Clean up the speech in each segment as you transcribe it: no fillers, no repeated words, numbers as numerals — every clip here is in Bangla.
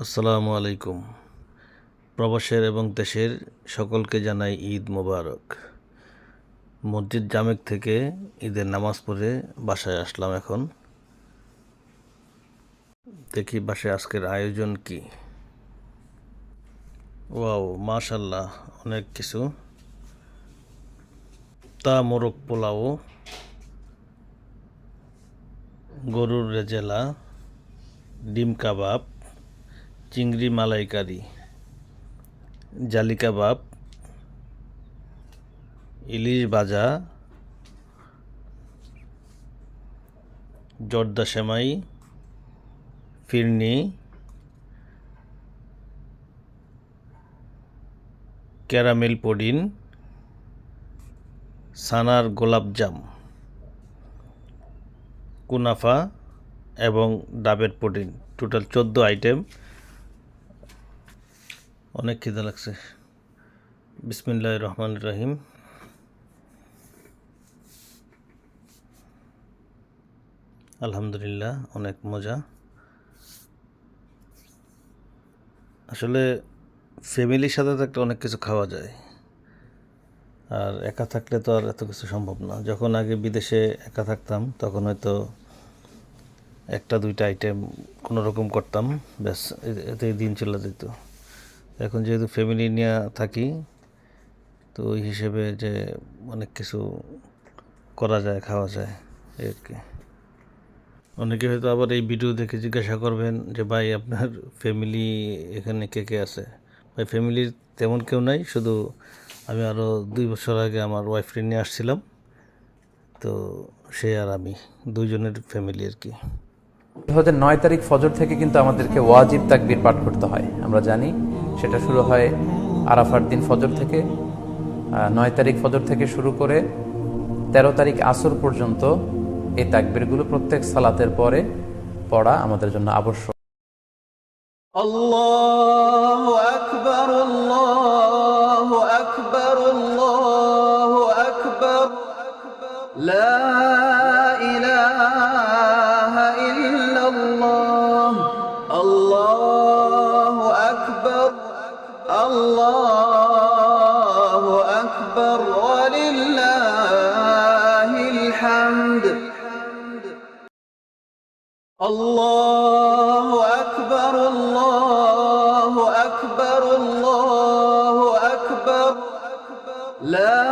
আসসালামু আলাইকুম। প্রবাসের এবং দেশের সকলকে জানাই ঈদ মোবারক। মসজিদ জামেক থেকে ঈদের নামাজ পড়ে বাসায় আসলাম। এখন দেখি বাসায় আজকের আয়োজন কি। ওয়াও, মাশাল্লাহ, অনেক কিছু। মোরগ পোলাও, গরুর রেজেলা, ডিম কাবাব, চিংড়ি মালাইকারি, জালি কাবাব, ইলিশ ভাজা, জর্দা সেমাই, ফিরনি, ক্যারামেল পুডিং, সানার গোলাপজাম, কুনাফা এবং ডাবের পুডিং। Total 14 item. অনেক খিদা লাগছে। বিসমিল্লাহির রহমানির রহিম। আলহামদুলিল্লাহ, অনেক মজা। আসলে ফ্যামিলির সাথে থাকলে অনেক কিছু খাওয়া যায়, আর একা থাকলে তো আর এত কিছু সম্ভব না। যখন আগে বিদেশে একা থাকতাম তখন হয়তো একটা দুইটা আইটেম কোনো রকম করতাম, ব্যাস এতেই দিন চলে যেত। এখন যেহেতু ফ্যামিলি নিয়ে থাকি, তো ওই হিসেবে যে অনেক কিছু করা যায়, খাওয়া যায়, এই আর কি। অনেকে হয়তো আবার এই ভিডিও দেখে জিজ্ঞাসা করবেন যে ভাই, আপনার ফ্যামিলি এখানে কে কে আছে? ভাই, ফ্যামিলির তেমন কেউ নাই, শুধু আমি আরও 2 বছর আগে আমার ওয়াইফকে নিয়ে আসছিলাম, তো সে আর আমি দুইজনের ফ্যামিলি আর কি। 9 তারিখ ফজর থেকে কিন্তু আমাদেরকে ওয়াজিব তাকবীর পাঠ করতে হয়। আমরা জানি সেটা শুরু হয় আরাফার দিন ফজর থেকে। 9 তারিখ ফজর থেকে শুরু করে 13 তারিখ আসর পর্যন্ত এই তাকবীরগুলো প্রত্যেক সালাতের পরে পড়া আমাদের জন্য আবশ্যক। আল্লাহু আকবার, আল্লাহু আকবার, আল্লাহু আকবার, লা ইলাহা ইল্লাল্লাহ, আল্লাহু আকবার, আল্লাহু আকবার, ওয়া লিল্লাহিল হামদ। আল্লাহু আকবার, আল্লাহু আকবার, আল্লাহু আকবার, লা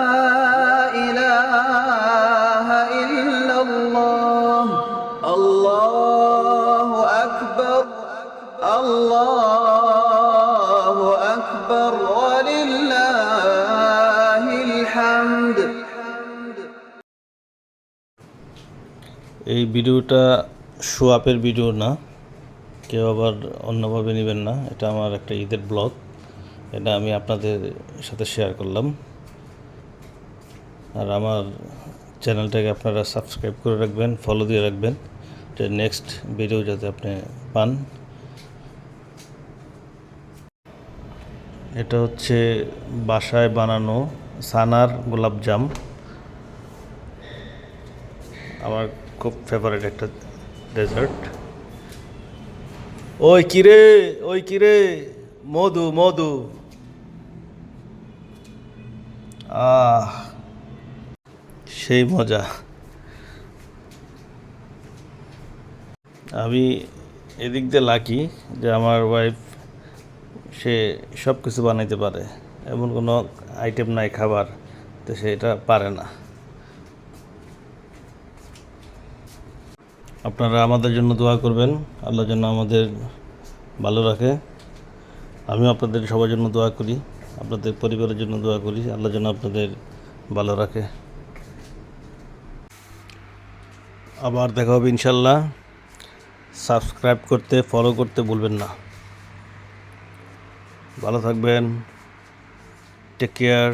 ইলাহা ইল্লাল্লাহ, আল্লাহু আকবার, আল্লাহু আকবার, ওয়া লিল্লাহিল হামদ। এই ভিডিওটা শো আপের ভিডিও না, কেউ আবার অন্যভাবে নেবেন না। এটা আমার একটা ঈদের ব্লগ, এটা আমি আপনাদের সাথে শেয়ার করলাম। আর আমার চ্যানেলটাকে আপনারা সাবস্ক্রাইব করে রাখবেন, ফলো দিয়ে রাখবেন, যে নেক্সট ভিডিও যাতে আপনি পান। এটা হচ্ছে বাসায় বানানো সানার গোলাপজাম, আমার খুব ফেভারিট একটা ডেজার্ট। ওই কিরে, ওই কিরে, মধু মধু, সেই মজা। আমি এদিক দিয়ে লাকি যে আমার ওয়াইফ, সে সব কিছু বানাইতে পারে, এমন কোনো আইটেম নাই খাবার তো সে এটা পারে না। আপনারা আমাদের জন্য দোয়া করবেন, আল্লাহ যেন আমাদের ভালো রাখে। আমিও আপনাদের সবার জন্য দোয়া করি, আপনাদের পরিবারের জন্য দোয়া করি, আল্লাহ যেন আপনাদের ভালো রাখে। আবার দেখা হবে ইনশাল্লাহ। সাবস্ক্রাইব করতে, ফলো করতে ভুলবেন না। ভালো থাকবেন, টেক কেয়ার।